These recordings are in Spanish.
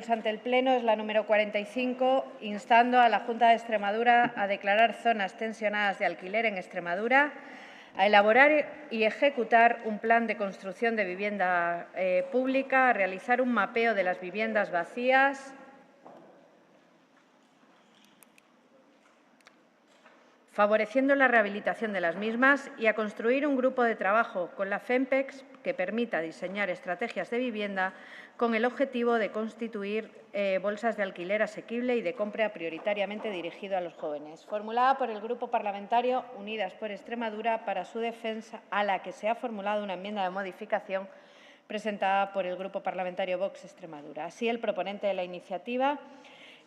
debatimos ante el Pleno es la número 45, instando a la Junta de Extremadura a declarar zonas tensionadas de alquiler en Extremadura, a elaborar y ejecutar un plan de construcción de vivienda pública, a realizar un mapeo de las viviendas vacías, favoreciendo la rehabilitación de las mismas, y a construir un grupo de trabajo con la FEMPEX que permita diseñar estrategias de vivienda con el objetivo de constituir bolsas de alquiler asequible y de compra prioritariamente dirigido a los jóvenes. Formulada por el Grupo Parlamentario Unidas por Extremadura, para su defensa, a la que se ha formulado una enmienda de modificación presentada por el Grupo Parlamentario Vox Extremadura. Así, el proponente de la iniciativa,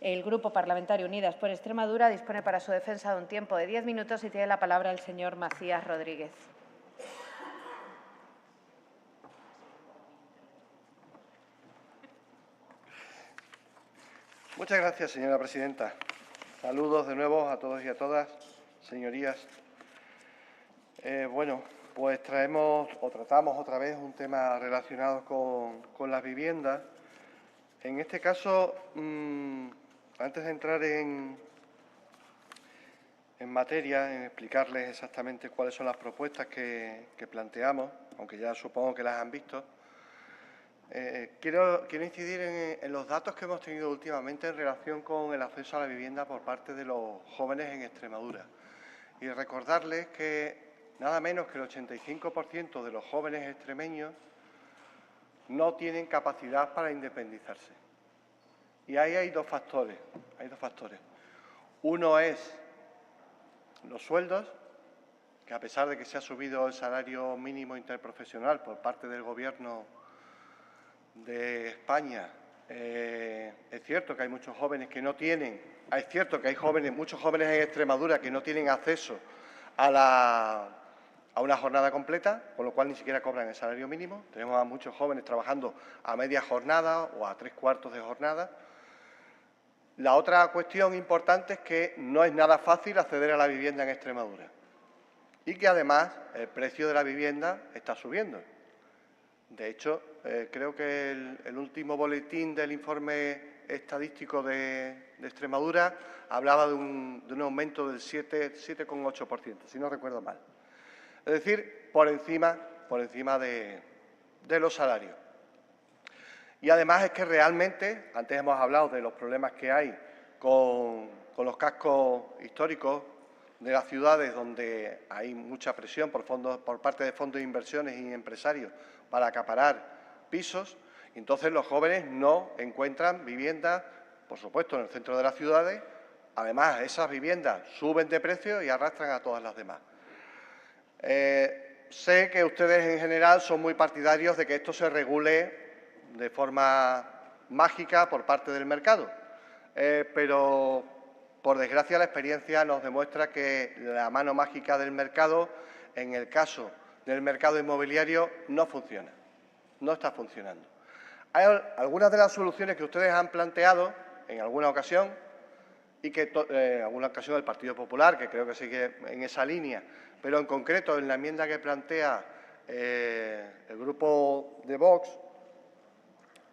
el Grupo Parlamentario Unidas por Extremadura, dispone para su defensa de un tiempo de 10 minutos y tiene la palabra el señor Macías Rodríguez. Muchas gracias, señora presidenta. Saludos de nuevo a todos y a todas, señorías. Bueno, pues tratamos otra vez un tema relacionado con las viviendas. En este caso, antes de entrar en materia, en explicarles exactamente cuáles son las propuestas que planteamos, aunque ya supongo que las han visto, quiero incidir en los datos que hemos tenido últimamente en relación con el acceso a la vivienda por parte de los jóvenes en Extremadura. Y recordarles que nada menos que el 85% de los jóvenes extremeños no tienen capacidad para independizarse. Y ahí hay dos factores. Uno es los sueldos, que a pesar de que se ha subido el salario mínimo interprofesional por parte del Gobierno de España, es cierto que hay muchos jóvenes que no tienen, es cierto que hay muchos jóvenes en Extremadura que no tienen acceso a una jornada completa, con lo cual ni siquiera cobran el salario mínimo. Tenemos a muchos jóvenes trabajando a media jornada o a 3/4 de jornada. La otra cuestión importante es que no es nada fácil acceder a la vivienda en Extremadura y que, además, el precio de la vivienda está subiendo. De hecho, creo que el último boletín del informe estadístico de Extremadura hablaba de un aumento del 7,8%, si no recuerdo mal. Es decir, por encima de los salarios. Y además es que realmente, antes hemos hablado de los problemas que hay con los cascos históricos de las ciudades, donde hay mucha presión por parte de fondos de inversiones y empresarios para acaparar pisos. Entonces, los jóvenes no encuentran vivienda, por supuesto, en el centro de las ciudades. Además, esas viviendas suben de precio y arrastran a todas las demás. Sé que ustedes, en general, son muy partidarios de que esto se regule de forma mágica por parte del mercado, pero, por desgracia, la experiencia nos demuestra que la mano mágica del mercado, en el caso del mercado inmobiliario, no funciona, no está funcionando. Hay algunas de las soluciones que ustedes han planteado en alguna ocasión, y que en alguna ocasión el Partido Popular, que creo que sigue en esa línea, pero en concreto en la enmienda que plantea el Grupo de Vox,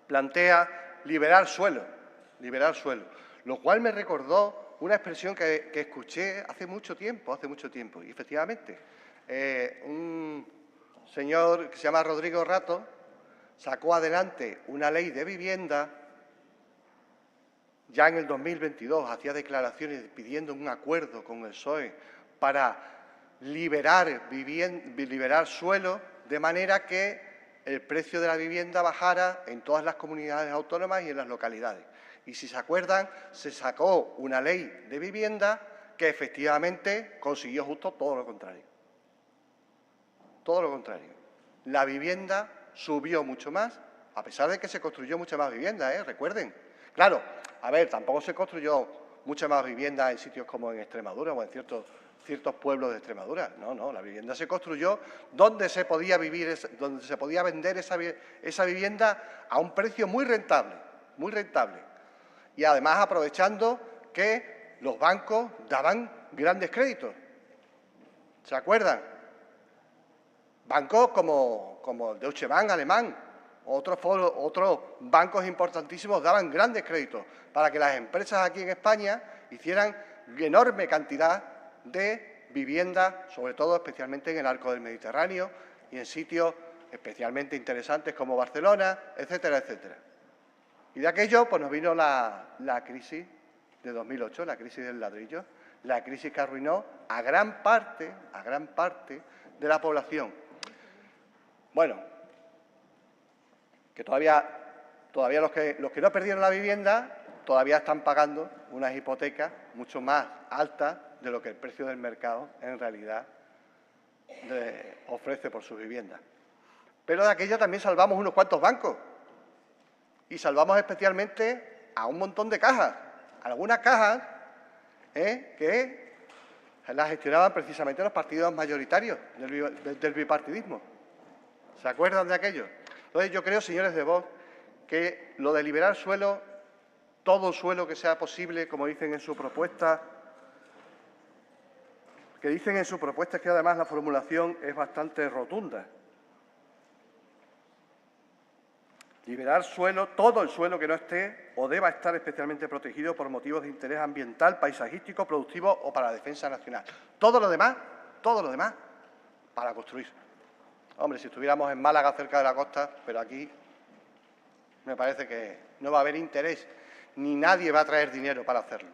plantea liberar suelo, lo cual me recordó una expresión que escuché hace mucho tiempo, y efectivamente, un señor que se llama Rodrigo Rato sacó adelante una ley de vivienda ya en el 2022, hacía declaraciones pidiendo un acuerdo con el PSOE para liberar suelo, de manera que el precio de la vivienda bajara en todas las comunidades autónomas y en las localidades. Y si se acuerdan, se sacó una ley de vivienda que efectivamente consiguió justo todo lo contrario. Todo lo contrario. La vivienda subió mucho más, a pesar de que se construyó mucha más vivienda, recuerden. Claro, a ver, tampoco se construyó mucha más vivienda en sitios como en Extremadura o en ciertos pueblos de Extremadura. No, la vivienda se construyó donde se podía vender esa vivienda a un precio muy rentable. Y además aprovechando que los bancos daban grandes créditos. ¿Se acuerdan? Bancos como el Deutsche Bank alemán otros bancos importantísimos daban grandes créditos para que las empresas aquí en España hicieran enorme cantidad de viviendas, sobre todo especialmente en el arco del Mediterráneo y en sitios especialmente interesantes como Barcelona, etcétera, etcétera. Y de aquello pues nos vino la crisis de 2008, la crisis del ladrillo, la crisis que arruinó a gran parte de la población. Bueno, que todavía los que no perdieron la vivienda todavía están pagando unas hipotecas mucho más altas de lo que el precio del mercado en realidad ofrece por sus viviendas. Pero de aquella también salvamos unos cuantos bancos y salvamos especialmente a un montón de cajas, algunas cajas que las gestionaban precisamente los partidos mayoritarios del bipartidismo. ¿Se acuerdan de aquello? Entonces, yo creo, señores de Vox, que lo de liberar suelo, todo suelo que sea posible, como dicen en su propuesta, es que además la formulación es bastante rotunda. Liberar suelo, todo el suelo que no esté o deba estar especialmente protegido por motivos de interés ambiental, paisajístico, productivo o para la defensa nacional. Todo lo demás, para construir. Hombre, si estuviéramos en Málaga, cerca de la costa, pero aquí me parece que no va a haber interés, ni nadie va a traer dinero para hacerlo.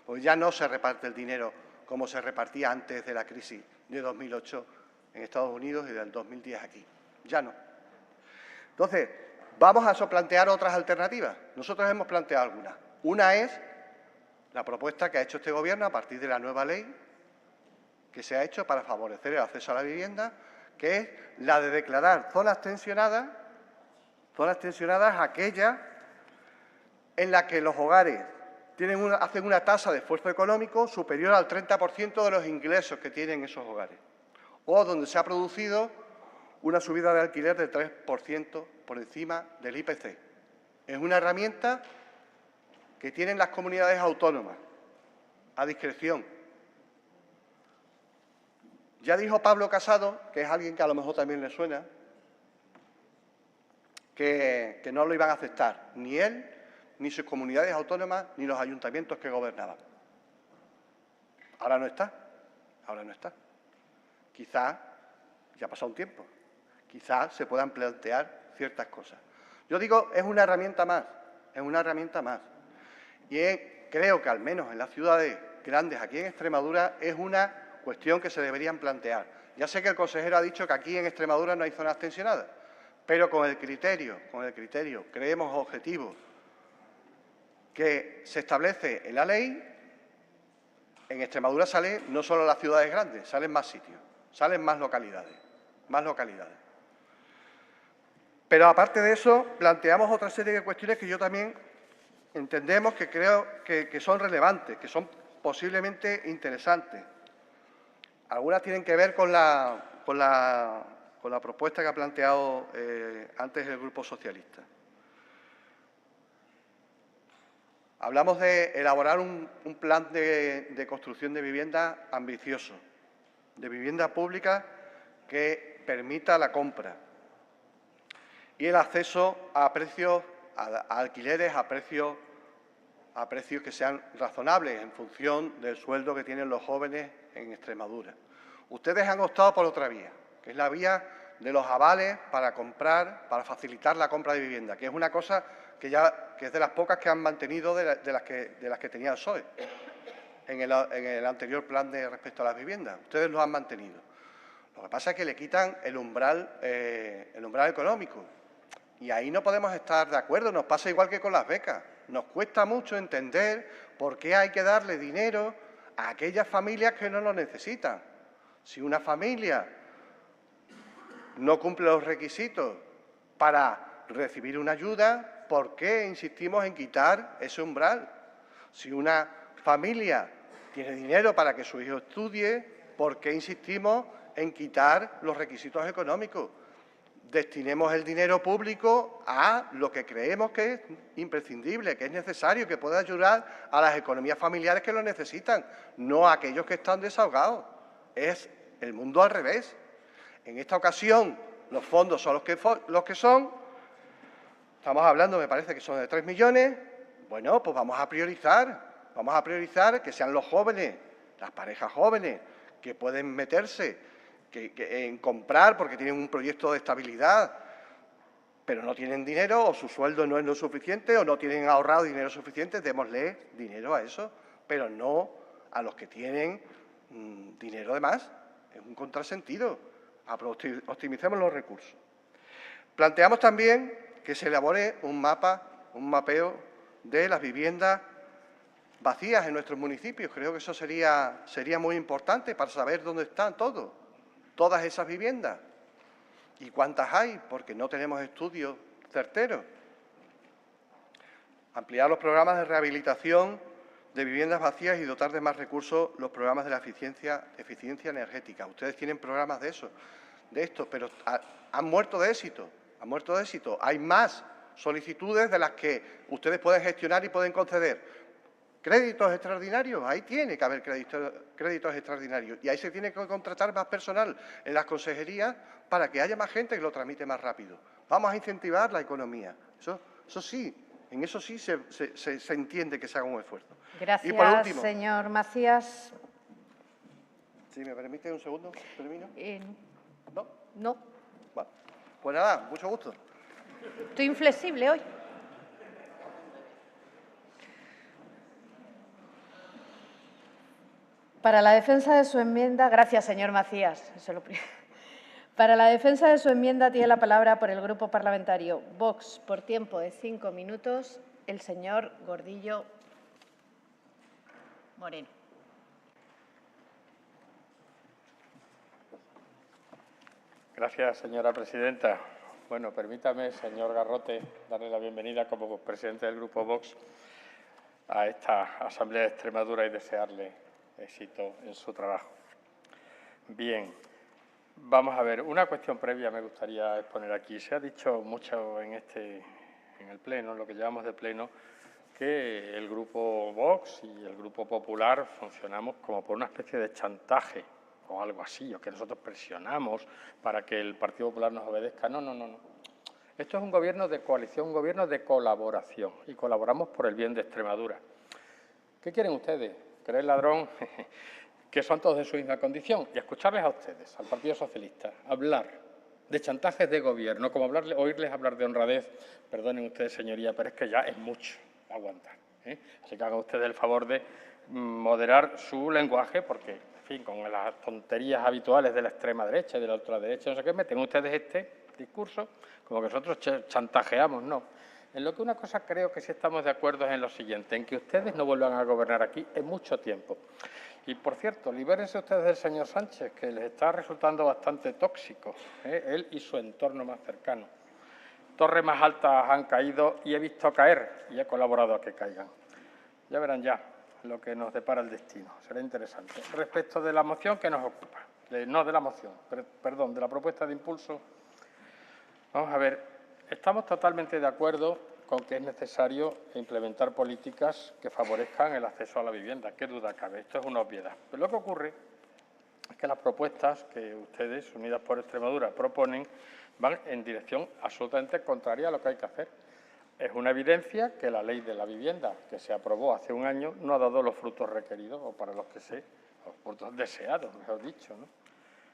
Porque ya no se reparte el dinero como se repartía antes de la crisis de 2008 en Estados Unidos y del 2010 aquí. Ya no. Entonces, vamos a plantear otras alternativas. Nosotros hemos planteado algunas. Una es la propuesta que ha hecho este Gobierno a partir de la nueva ley que se ha hecho para favorecer el acceso a la vivienda, que es la de declarar zonas tensionadas aquellas en las que los hogares hacen una tasa de esfuerzo económico superior al 30% de los ingresos que tienen esos hogares, o donde se ha producido una subida de alquiler del 3% por encima del IPC. Es una herramienta que tienen las comunidades autónomas a discreción. Ya dijo Pablo Casado, que es alguien que a lo mejor también le suena, que no lo iban a aceptar ni él, ni sus comunidades autónomas, ni los ayuntamientos que gobernaban. Ahora no está. Quizá ya ha pasado un tiempo. Quizás se puedan plantear ciertas cosas. Yo digo, es una herramienta más. Y creo que al menos en las ciudades grandes, aquí en Extremadura, es una cuestión que se deberían plantear. Ya sé que el consejero ha dicho que aquí en Extremadura no hay zonas tensionadas, pero con el criterio creemos objetivo que se establece en la ley, en Extremadura salen no solo las ciudades grandes, salen más sitios, salen más localidades. Pero aparte de eso, planteamos otra serie de cuestiones que yo también entendemos que creo que son relevantes, que son posiblemente interesantes. Algunas tienen que ver con la propuesta que ha planteado antes el Grupo Socialista. Hablamos de elaborar un plan de construcción de vivienda ambicioso, de vivienda pública que permita la compra y el acceso a precios, a alquileres a precios que sean razonables en función del sueldo que tienen los jóvenes en Extremadura. Ustedes han optado por otra vía, que es la vía de los avales para comprar, para facilitar la compra de vivienda, que es una cosa que es de las pocas que han mantenido de las que tenía el PSOE en el anterior plan respecto a las viviendas. Ustedes lo han mantenido. Lo que pasa es que le quitan el umbral económico. Y ahí no podemos estar de acuerdo. Nos pasa igual que con las becas. Nos cuesta mucho entender por qué hay que darle dinero a aquellas familias que no lo necesitan. Si una familia no cumple los requisitos para recibir una ayuda, ¿por qué insistimos en quitar ese umbral? Si una familia tiene dinero para que su hijo estudie, ¿por qué insistimos en quitar los requisitos económicos? Destinemos el dinero público a lo que creemos que es imprescindible, que es necesario, que pueda ayudar a las economías familiares que lo necesitan, no a aquellos que están desahogados. Es el mundo al revés. En esta ocasión los fondos son los que son, estamos hablando, me parece que son de 3 millones, bueno, pues vamos a priorizar que sean los jóvenes, las parejas jóvenes, que pueden meterse en comprar porque tienen un proyecto de estabilidad, pero no tienen dinero o su sueldo no es lo suficiente o no tienen ahorrado dinero suficiente, démosle dinero a eso, pero no a los que tienen dinero de más. Es un contrasentido. Optimicemos los recursos. Planteamos también que se elabore un mapeo de las viviendas vacías en nuestros municipios. Creo que eso sería muy importante para saber dónde están todas esas viviendas y cuántas hay, porque no tenemos estudios certeros. Ampliar los programas de rehabilitación de viviendas vacías y dotar de más recursos los programas de la eficiencia energética. Ustedes tienen programas de estos, pero han muerto de éxito. Hay más solicitudes de las que ustedes pueden gestionar y pueden conceder. Créditos extraordinarios, ahí tiene que haber créditos extraordinarios y ahí se tiene que contratar más personal en las consejerías para que haya más gente que lo tramite más rápido. Vamos a incentivar la economía. Eso sí, en eso sí se entiende que se haga un esfuerzo. Gracias, y por último, señor Macías. Si me permite un segundo, ¿termino? ¿No? No. Bueno, pues nada, mucho gusto. Estoy inflexible hoy. Para la defensa de su enmienda, gracias, señor Macías. Para la defensa de su enmienda tiene la palabra por el Grupo Parlamentario Vox, por tiempo de 5 minutos, el señor Gordillo Moreno. Gracias, señora presidenta. Bueno, permítame, señor Garrote, darle la bienvenida como presidente del Grupo Vox a esta Asamblea de Extremadura y desearle éxito en su trabajo. Bien, vamos a ver, una cuestión previa me gustaría exponer aquí. Se ha dicho mucho en el Pleno, en lo que llevamos de Pleno, que el Grupo Vox y el Grupo Popular funcionamos como por una especie de chantaje o algo así, o que nosotros presionamos para que el Partido Popular nos obedezca. No. Esto es un gobierno de coalición, un gobierno de colaboración, y colaboramos por el bien de Extremadura. ¿Qué quieren ustedes? ¿Creer ladrón? Que son todos de su misma condición. Y escucharles a ustedes, al Partido Socialista, hablar de chantajes de gobierno, como oírles hablar de honradez, perdonen ustedes, señoría, pero es que ya es mucho aguantar. Así que hagan ustedes el favor de moderar su lenguaje, porque, en fin, con las tonterías habituales de la extrema derecha y de la ultraderecha, no sé qué, meten ustedes este discurso como que nosotros chantajeamos, no. En lo que una cosa creo que sí estamos de acuerdo es en lo siguiente, en que ustedes no vuelvan a gobernar aquí en mucho tiempo. Y, por cierto, libérense ustedes del señor Sánchez, que les está resultando bastante tóxico, él y su entorno más cercano. Torres más altas han caído y he visto caer y he colaborado a que caigan. Ya verán ya lo que nos depara el destino, será interesante. Respecto de la moción que nos ocupa, de la propuesta de impulso, vamos a ver, estamos totalmente de acuerdo con que es necesario implementar políticas que favorezcan el acceso a la vivienda. ¿Qué duda cabe? Esto es una obviedad. Pero lo que ocurre es que las propuestas que ustedes, Unidas por Extremadura, proponen van en dirección absolutamente contraria a lo que hay que hacer. Es una evidencia que la ley de la vivienda, que se aprobó hace un año, no ha dado los frutos requeridos, o para los frutos deseados, mejor dicho, ¿no?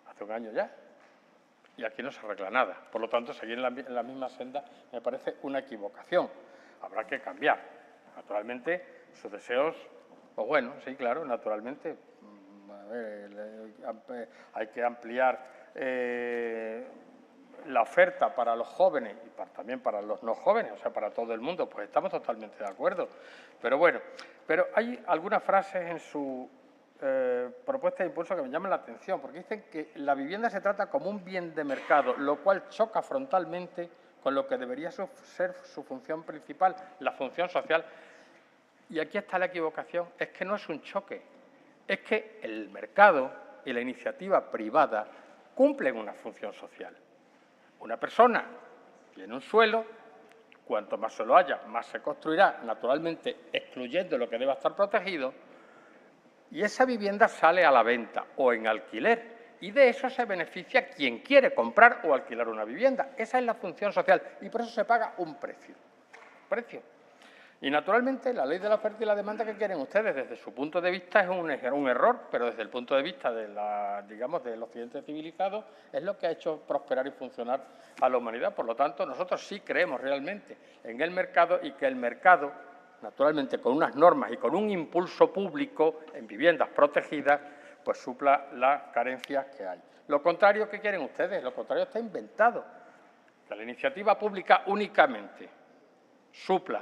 Hace un año ya. Y aquí no se arregla nada. Por lo tanto, seguir en la misma senda me parece una equivocación. Habrá que cambiar. Naturalmente, sus deseos, pues bueno, sí, claro, naturalmente. A ver, hay que ampliar la oferta para los jóvenes y también para los no jóvenes, o sea, para todo el mundo, pues estamos totalmente de acuerdo. Pero bueno, hay algunas frases en su propuesta de impulso que me llaman la atención, porque dicen que la vivienda se trata como un bien de mercado, lo cual choca frontalmente con lo que debería ser su función principal, la función social. Y aquí está la equivocación, es que no es un choque, es que el mercado y la iniciativa privada cumplen una función social. Una persona tiene un suelo, cuanto más suelo haya, más se construirá, naturalmente excluyendo lo que deba estar protegido, y esa vivienda sale a la venta o en alquiler. y de eso se beneficia quien quiere comprar o alquilar una vivienda. Esa es la función social y por eso se paga un precio. Y, naturalmente, la ley de la oferta y la demanda que quieren ustedes, desde su punto de vista, es un error, pero desde el punto de vista de del occidente civilizado, es lo que ha hecho prosperar y funcionar a la humanidad. Por lo tanto, nosotros sí creemos realmente en el mercado y que el mercado, naturalmente, con unas normas y con un impulso público en viviendas protegidas, pues supla las carencias que hay. Lo contrario, ¿qué quieren ustedes? Lo contrario está inventado. Que la iniciativa pública únicamente supla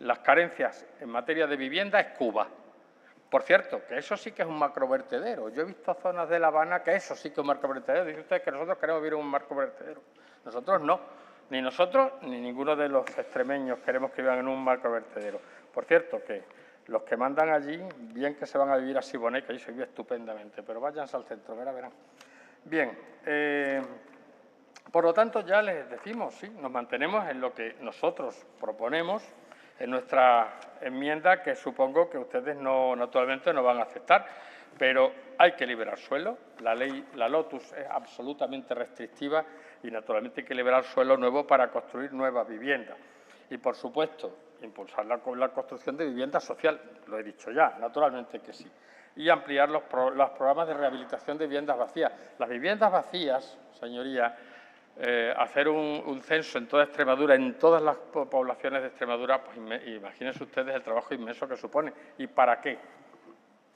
las carencias en materia de vivienda es Cuba. Por cierto, que eso sí que es un macrovertedero. Yo he visto zonas de La Habana que eso sí que es un macrovertedero. Dice usted que nosotros queremos vivir en un macrovertedero. Nosotros no. Ni nosotros ni ninguno de los extremeños queremos que vivan en un macrovertedero. Por cierto, que los que mandan allí, bien que se van a vivir a Siboney, que allí se vive estupendamente, pero váyanse al centro, verán. Bien, por lo tanto, ya les decimos, sí, nos mantenemos en lo que nosotros proponemos en nuestra enmienda, que supongo que ustedes naturalmente no van a aceptar, pero hay que liberar suelo. La ley, la Lotus, es absolutamente restrictiva y, naturalmente, hay que liberar suelo nuevo para construir nuevas viviendas. Y, por supuesto, impulsar la construcción de vivienda social, lo he dicho ya, naturalmente que sí. Y ampliar los programas de rehabilitación de viviendas vacías. Las viviendas vacías, señoría, hacer un censo en toda Extremadura, en todas las poblaciones de Extremadura, pues imagínense ustedes el trabajo inmenso que supone. ¿Y para qué?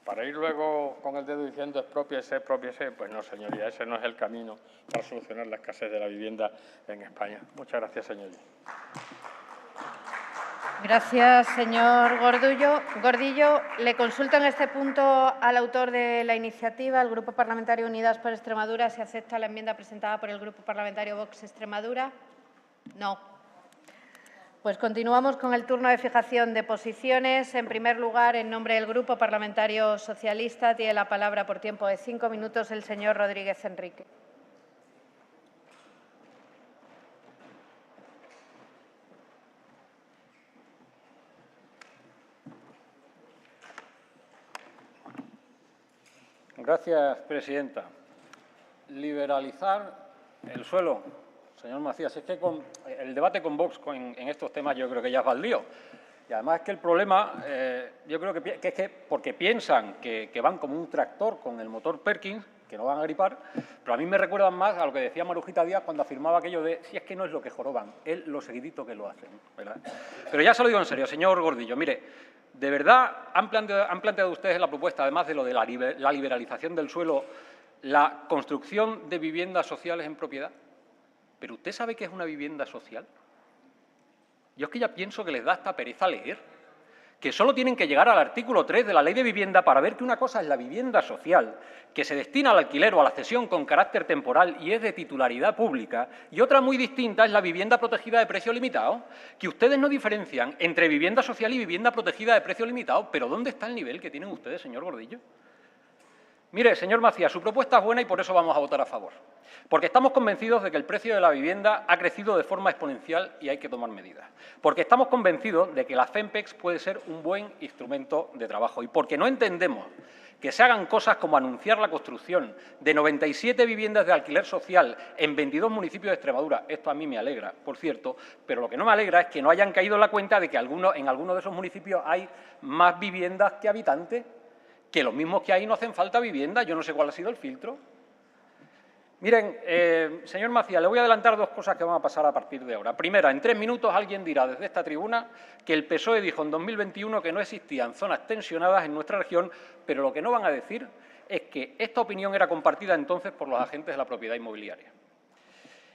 ¿Para ir luego con el dedo diciendo expropiese? Pues no, señoría, ese no es el camino para solucionar la escasez de la vivienda en España. Muchas gracias, señoría. Gracias, señor Gordillo. Le consulto en este punto al autor de la iniciativa, el Grupo Parlamentario Unidas por Extremadura, si acepta la enmienda presentada por el Grupo Parlamentario Vox Extremadura. No. Pues continuamos con el turno de fijación de posiciones. En primer lugar, en nombre del Grupo Parlamentario Socialista, tiene la palabra por tiempo de 5 minutos el señor Rodríguez Enrique. Gracias, presidenta. Liberalizar el suelo, señor Macías, es que el debate con Vox en estos temas yo creo que ya es baldío. Y además es que el problema, yo creo que es que porque piensan que van como un tractor con el motor Perkins, que no van a gripar, pero a mí me recuerdan más a lo que decía Marujita Díaz cuando afirmaba aquello de si es que no es lo que joroban, es lo seguidito que lo hacen, ¿verdad? Pero ya se lo digo en serio, señor Gordillo, mire, ¿de verdad han planteado ustedes la propuesta, además de lo de la liberalización del suelo, la construcción de viviendas sociales en propiedad? ¿Pero usted sabe qué es una vivienda social? Yo es que ya pienso que les da hasta pereza leer, que solo tienen que llegar al artículo 3 de la Ley de Vivienda para ver que una cosa es la vivienda social, que se destina al alquiler o a la cesión con carácter temporal y es de titularidad pública, y otra muy distinta es la vivienda protegida de precio limitado, que ustedes no diferencian entre vivienda social y vivienda protegida de precio limitado. ¿Pero dónde está el nivel que tienen ustedes, señor Gordillo? Mire, señor Macías, su propuesta es buena y por eso vamos a votar a favor. Porque estamos convencidos de que el precio de la vivienda ha crecido de forma exponencial y hay que tomar medidas. Porque estamos convencidos de que la FEMPEX puede ser un buen instrumento de trabajo. Y porque no entendemos que se hagan cosas como anunciar la construcción de 97 viviendas de alquiler social en 22 municipios de Extremadura. Esto a mí me alegra, por cierto, pero lo que no me alegra es que no hayan caído en la cuenta de que en algunos de esos municipios hay más viviendas que habitantes, que los mismos que hay no hacen falta vivienda. Yo no sé cuál ha sido el filtro. Miren, señor Macías, le voy a adelantar dos cosas que van a pasar a partir de ahora. Primera, en 3 minutos alguien dirá desde esta tribuna que el PSOE dijo en 2021 que no existían zonas tensionadas en nuestra región, pero lo que no van a decir es que esta opinión era compartida entonces por los agentes de la propiedad inmobiliaria.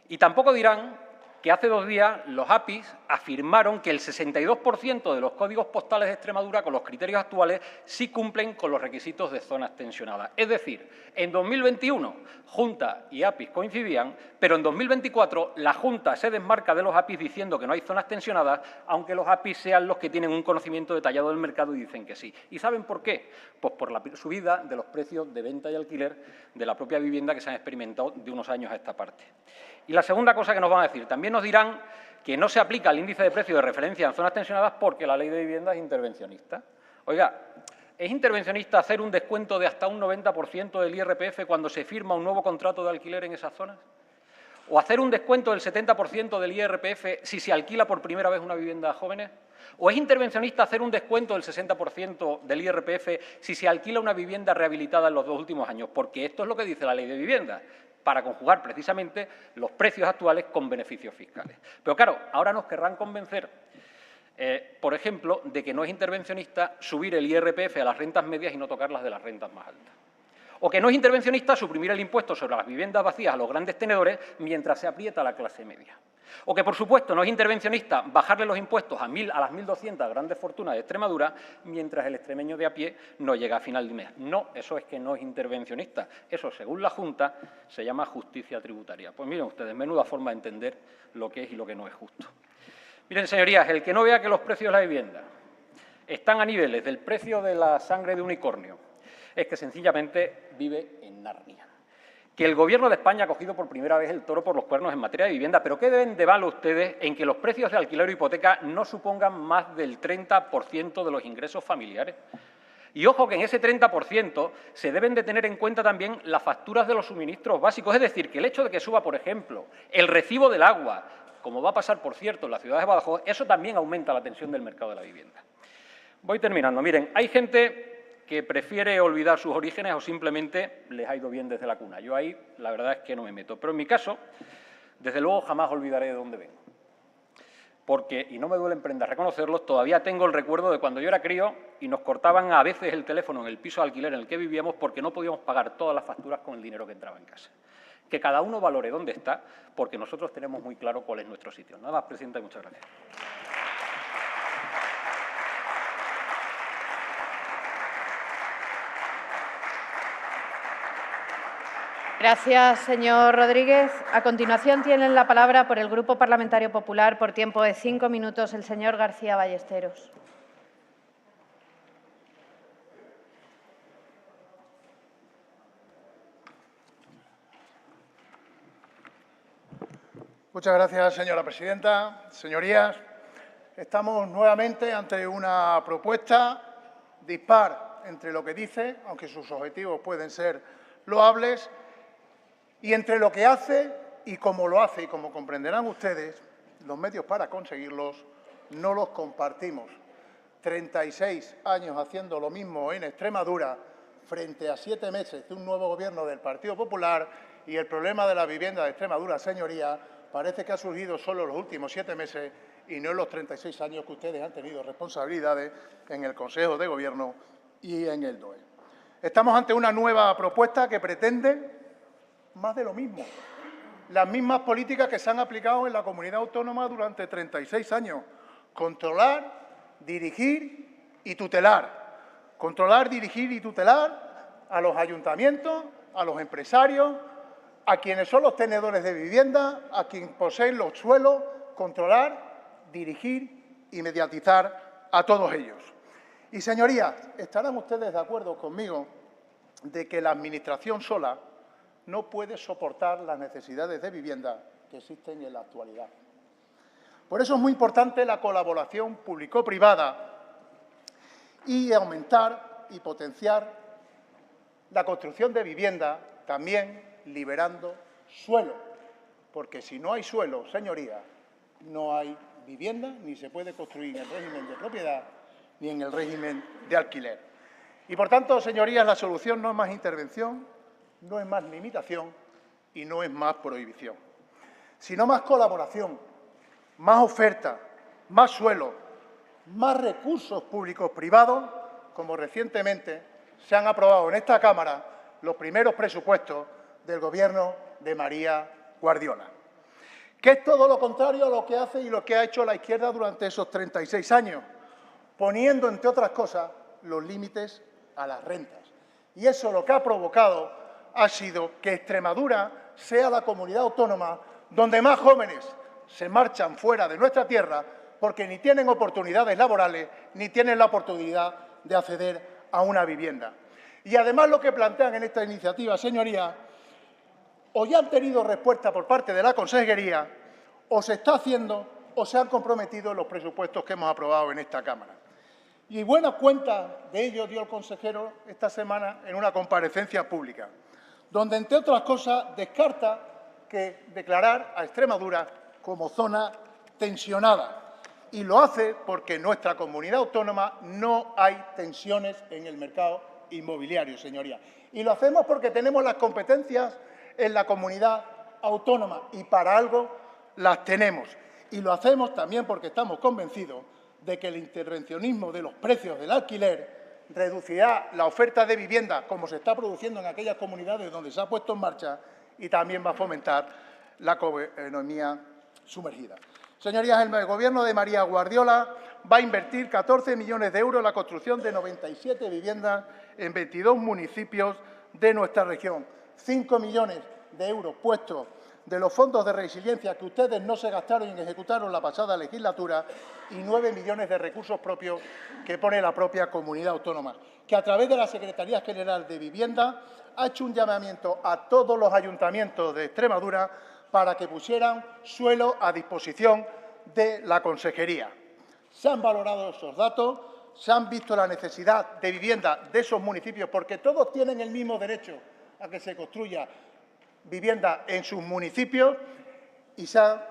Y tampoco dirán que hace 2 días los APIs afirmaron que el 62% de los códigos postales de Extremadura, con los criterios actuales, sí cumplen con los requisitos de zonas tensionadas. Es decir, en 2021 Junta y APIs coincidían, pero en 2024 la Junta se desmarca de los APIs diciendo que no hay zonas tensionadas, aunque los APIs sean los que tienen un conocimiento detallado del mercado y dicen que sí. ¿Y saben por qué? Pues por la subida de los precios de venta y alquiler de la propia vivienda que se han experimentado de unos años a esta parte. Y la segunda cosa que nos van a decir, también nos dirán que no se aplica el índice de precio de referencia en zonas tensionadas porque la Ley de Vivienda es intervencionista. Oiga, ¿Es intervencionista hacer un descuento de hasta un 90% del IRPF cuando se firma un nuevo contrato de alquiler en esas zonas? ¿O hacer un descuento del 70% del IRPF si se alquila por primera vez una vivienda a jóvenes? ¿O es intervencionista hacer un descuento del 60% del IRPF si se alquila una vivienda rehabilitada en los 2 últimos años? Porque esto es lo que dice la Ley de Vivienda, para conjugar precisamente los precios actuales con beneficios fiscales. Pero claro, ahora nos querrán convencer, por ejemplo, de que no es intervencionista subir el IRPF a las rentas medias y no tocar las de las rentas más altas. O que no es intervencionista suprimir el impuesto sobre las viviendas vacías a los grandes tenedores mientras se aprieta la clase media. O que, por supuesto, no es intervencionista bajarle los impuestos a las 1.200 grandes fortunas de Extremadura mientras el extremeño de a pie no llega a final de mes. No, eso es que no es intervencionista. Eso, según la Junta, se llama justicia tributaria. Pues miren ustedes, menuda forma de entender lo que es y lo que no es justo. Miren, señorías, el que no vea que los precios de la vivienda están a niveles del precio de la sangre de unicornio es que sencillamente vive en Narnia. Que el Gobierno de España ha cogido por primera vez el toro por los cuernos en materia de vivienda, pero ¿qué deben de valo ustedes en que los precios de alquiler o hipoteca no supongan más del 30% de los ingresos familiares? Y ojo que en ese 30% se deben de tener en cuenta también las facturas de los suministros básicos, es decir, que el hecho de que suba, por ejemplo, el recibo del agua, como va a pasar, por cierto, en la ciudad de Badajoz, eso también aumenta la tensión del mercado de la vivienda. Voy terminando. Miren, hay gente que prefiere olvidar sus orígenes o simplemente les ha ido bien desde la cuna. Yo ahí, la verdad es que no me meto. Pero en mi caso, desde luego, jamás olvidaré de dónde vengo. Porque, y no me duele en prenda reconocerlo, todavía tengo el recuerdo de cuando yo era crío y nos cortaban a veces el teléfono en el piso de alquiler en el que vivíamos porque no podíamos pagar todas las facturas con el dinero que entraba en casa. Que cada uno valore dónde está, porque nosotros tenemos muy claro cuál es nuestro sitio. Nada más, presidenta, y muchas gracias. Gracias, señor Rodríguez. A continuación, tiene la palabra por el Grupo Parlamentario Popular, por tiempo de 5 minutos, el señor García Ballesteros. Muchas gracias, señora presidenta. Señorías, estamos nuevamente ante una propuesta dispar entre lo que dice, aunque sus objetivos pueden ser loables, y entre lo que hace y cómo lo hace. Y como comprenderán ustedes, los medios para conseguirlos no los compartimos. 36 años haciendo lo mismo en Extremadura frente a 7 meses de un nuevo Gobierno del Partido Popular, y el problema de la vivienda de Extremadura, señoría, parece que ha surgido solo en los últimos 7 meses y no en los 36 años que ustedes han tenido responsabilidades en el Consejo de Gobierno y en el DOE. Estamos ante una nueva propuesta que pretende más de lo mismo. Las mismas políticas que se han aplicado en la comunidad autónoma durante 36 años. Controlar, dirigir y tutelar. Controlar, dirigir y tutelar a los ayuntamientos, a los empresarios, a quienes son los tenedores de vivienda, a quienes poseen los suelos. Controlar, dirigir y mediatizar a todos ellos. Y, señorías, estarán ustedes de acuerdo conmigo de que la Administración sola no puede soportar las necesidades de vivienda que existen en la actualidad. Por eso es muy importante la colaboración público-privada y aumentar y potenciar la construcción de vivienda, también liberando suelo, porque si no hay suelo, señorías, no hay vivienda ni se puede construir en el régimen de propiedad ni en el régimen de alquiler. Y, por tanto, señorías, la solución no es más intervención, no es más limitación y no es más prohibición, sino más colaboración, más oferta, más suelo, más recursos públicos privados, como recientemente se han aprobado en esta Cámara los primeros presupuestos del Gobierno de María Guardiola, que es todo lo contrario a lo que hace y lo que ha hecho la izquierda durante esos 36 años, poniendo, entre otras cosas, los límites a las rentas. Y eso lo que ha provocado ha sido que Extremadura sea la comunidad autónoma donde más jóvenes se marchan fuera de nuestra tierra porque ni tienen oportunidades laborales ni tienen la oportunidad de acceder a una vivienda. Y además lo que plantean en esta iniciativa, señorías, o ya han tenido respuesta por parte de la Consejería, o se está haciendo o se han comprometido en los presupuestos que hemos aprobado en esta Cámara. Y buena cuenta de ello dio el consejero esta semana en una comparecencia pública, donde, entre otras cosas, descarta que declarar a Extremadura como zona tensionada. Y lo hace porque en nuestra comunidad autónoma no hay tensiones en el mercado inmobiliario, señorías. Y lo hacemos porque tenemos las competencias en la comunidad autónoma y para algo las tenemos. Y lo hacemos también porque estamos convencidos de que el intervencionismo de los precios del alquiler reducirá la oferta de vivienda, como se está produciendo en aquellas comunidades donde se ha puesto en marcha, y también va a fomentar la economía sumergida. Señorías, el Gobierno de María Guardiola va a invertir 14 millones de euros en la construcción de 97 viviendas en 22 municipios de nuestra región. 5 millones de euros puestos de los fondos de resiliencia que ustedes no se gastaron y ejecutaron la pasada legislatura y 9 millones de recursos propios que pone la propia comunidad autónoma, que a través de la Secretaría General de Vivienda ha hecho un llamamiento a todos los ayuntamientos de Extremadura para que pusieran suelo a disposición de la consejería. Se han valorado esos datos, se han visto la necesidad de vivienda de esos municipios, porque todos tienen el mismo derecho a que se construya vivienda en sus municipios, y se ha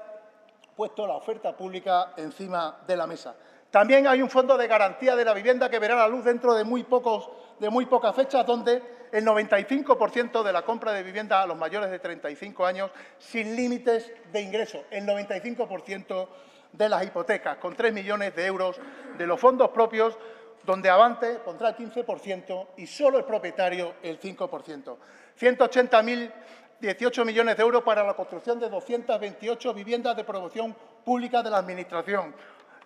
puesto la oferta pública encima de la mesa. También hay un fondo de garantía de la vivienda que verá la luz dentro de muy pocas fechas, donde el 95% de la compra de vivienda a los mayores de 35 años sin límites de ingreso, el 95% de las hipotecas, con 3 millones de euros de los fondos propios, donde Avante pondrá el 15% y solo el propietario el 5%. 180.018 millones de euros para la construcción de 228 viviendas de promoción pública de la Administración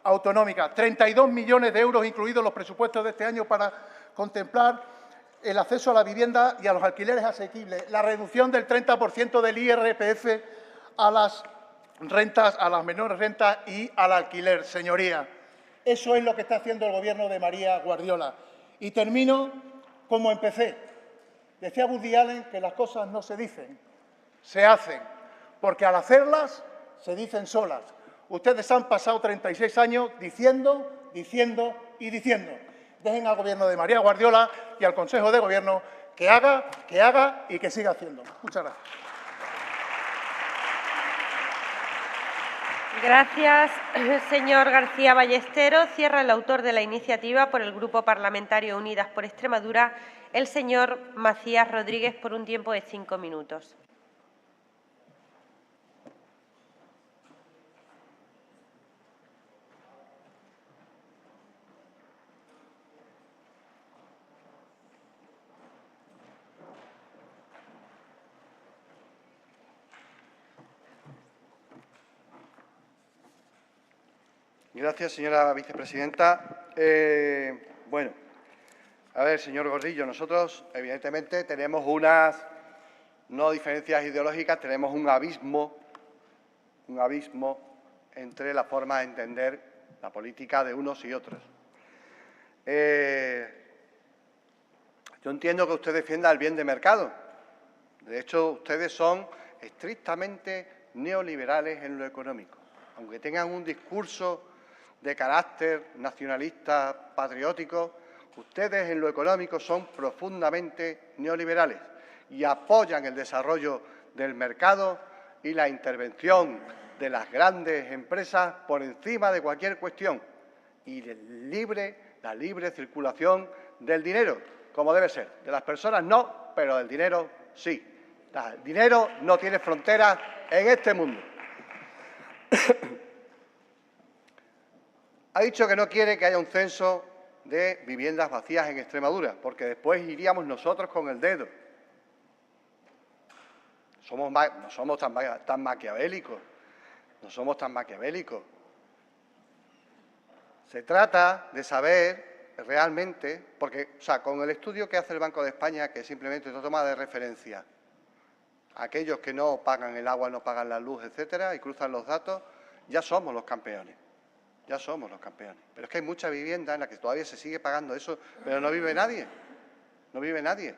autonómica. 32 millones de euros, incluidos los presupuestos de este año, para contemplar el acceso a la vivienda y a los alquileres asequibles. La reducción del 30% del IRPF a las rentas, a las menores rentas y al alquiler, señorías. Eso es lo que está haciendo el Gobierno de María Guardiola. Y termino como empecé. Decía Woody Allen que las cosas no se dicen, se hacen, porque al hacerlas se dicen solas. Ustedes han pasado 36 años diciendo, diciendo y diciendo. Dejen al Gobierno de María Guardiola y al Consejo de Gobierno que haga y que siga haciendo. Muchas gracias. Gracias, señor García Ballesteros. Cierra el autor de la iniciativa por el Grupo Parlamentario Unidas por Extremadura, el señor Macías Rodríguez, por un tiempo de 5 minutos. Gracias, señora vicepresidenta. Bueno, a ver, señor Gordillo, nosotros evidentemente tenemos unas, no diferencias ideológicas, tenemos un abismo entre la forma de entender la política de unos y otros. Yo entiendo que usted defienda el bien de mercado. De hecho, ustedes son estrictamente neoliberales en lo económico, aunque tengan un discurso de carácter nacionalista, patriótico. Ustedes en lo económico son profundamente neoliberales y apoyan el desarrollo del mercado y la intervención de las grandes empresas por encima de cualquier cuestión y la libre circulación del dinero, como debe ser. De las personas no, pero del dinero sí. El dinero no tiene fronteras en este mundo. Ha dicho que no quiere que haya un censo de viviendas vacías en Extremadura, porque después iríamos nosotros con el dedo. No somos tan maquiavélicos. No somos tan maquiavélicos. Se trata de saber realmente, porque, o sea, con el estudio que hace el Banco de España, que simplemente no toma de referencia a aquellos que no pagan el agua, no pagan la luz, etcétera, y cruzan los datos, ya somos los campeones. Ya somos los campeones. Pero es que hay mucha vivienda en la que todavía se sigue pagando eso, pero no vive nadie. No vive nadie.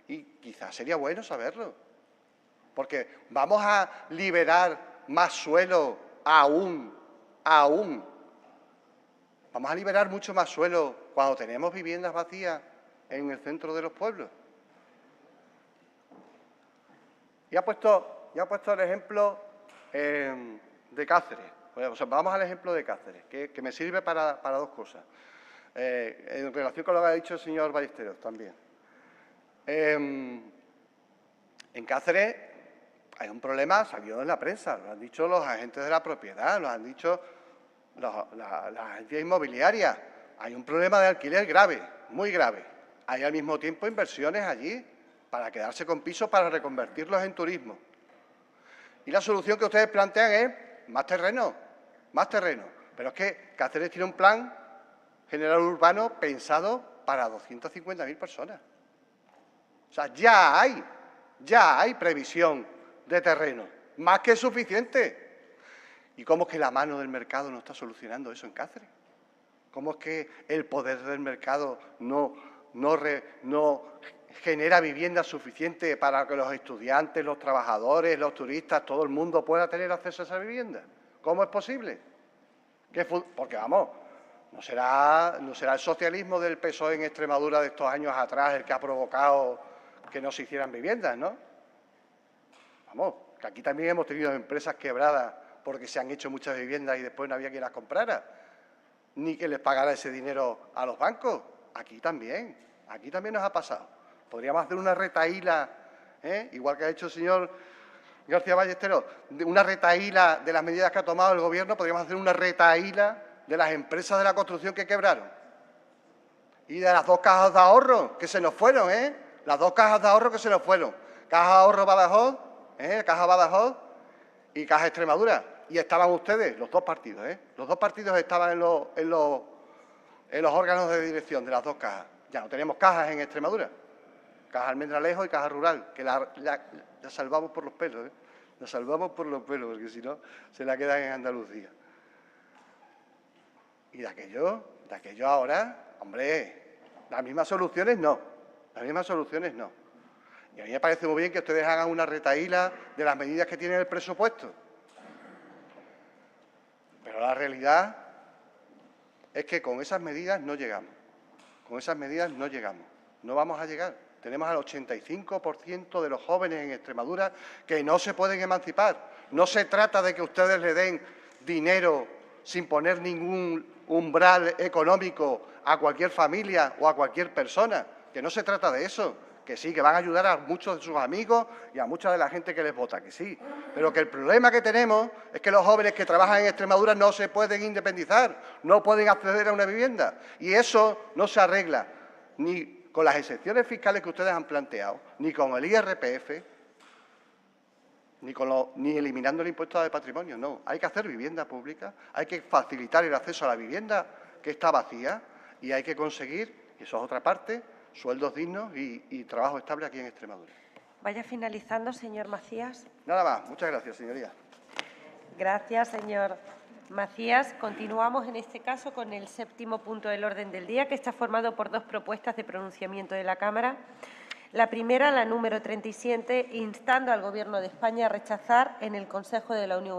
Y quizás sería bueno saberlo. Porque vamos a liberar más suelo aún. Vamos Vamos a liberar mucho más suelo cuando tenemos viviendas vacías en el centro de los pueblos. Y ha puesto el ejemplo de Cáceres. O sea, vamos al ejemplo de Cáceres, que me sirve para dos cosas. En relación con lo que ha dicho el señor Ballesteros también. En Cáceres hay un problema, salió en la prensa, lo han dicho los agentes de la propiedad, lo han dicho las agencias inmobiliarias. Hay un problema de alquiler grave, muy grave. Hay al mismo tiempo inversiones allí para quedarse con pisos para reconvertirlos en turismo. Y la solución que ustedes plantean es más terreno, más terreno. Pero es que Cáceres tiene un plan general urbano pensado para 250.000 personas. O sea, ya hay previsión de terreno, más que suficiente. ¿Y cómo es que la mano del mercado no está solucionando eso en Cáceres? ¿Cómo es que el poder del mercado no genera vivienda suficiente para que los estudiantes, los trabajadores, los turistas, todo el mundo pueda tener acceso a esa vivienda? ¿Cómo es posible? Porque, vamos, no será el socialismo del PSOE en Extremadura de estos años atrás el que ha provocado que no se hicieran viviendas, ¿no? Vamos, que aquí también hemos tenido empresas quebradas porque se han hecho muchas viviendas y después no había quien las comprara, ni que les pagara ese dinero a los bancos. Aquí también nos ha pasado. Podríamos hacer una retahíla, igual que ha hecho el señor García Ballesteros, una retahíla de las medidas que ha tomado el Gobierno, podríamos hacer una retahíla de las empresas de la construcción que quebraron. Y de las 2 cajas de ahorro que se nos fueron, las 2 cajas de ahorro que se nos fueron. Caja Ahorro Badajoz, Caja Badajoz y Caja Extremadura. Y estaban ustedes, los 2 partidos, Los 2 partidos estaban en los órganos de dirección de las 2 cajas. Ya no tenemos cajas en Extremadura. Caja Almendralejo y Caja Rural, que la salvamos por los pelos, La salvamos por los pelos, porque si no, se la quedan en Andalucía. Y de aquello ahora, hombre, las mismas soluciones no. Y a mí me parece muy bien que ustedes hagan una retahíla de las medidas que tiene el presupuesto. Pero la realidad es que con esas medidas no llegamos. No vamos a llegar. Tenemos al 85% de los jóvenes en Extremadura que no se pueden emancipar. No se trata de que ustedes le den dinero sin poner ningún umbral económico a cualquier familia o a cualquier persona, que no se trata de eso, que sí, que van a ayudar a muchos de sus amigos y a mucha de la gente que les vota, que sí, pero que el problema que tenemos es que los jóvenes que trabajan en Extremadura no se pueden independizar, no pueden acceder a una vivienda, y eso no se arregla ni con las excepciones fiscales que ustedes han planteado, ni con el IRPF, ni eliminando el impuesto de patrimonio, no. Hay que hacer vivienda pública, hay que facilitar el acceso a la vivienda que está vacía y hay que conseguir, y eso es otra parte, sueldos dignos y trabajo estable aquí en Extremadura. Vaya finalizando, señor Macías. Nada más. Muchas gracias, señoría. Gracias, señor Macías. Continuamos en este caso con el 7º punto del orden del día, que está formado por 2 propuestas de pronunciamiento de la Cámara. La primera, la número 37, instando al Gobierno de España a rechazar en el Consejo de la Unión Europea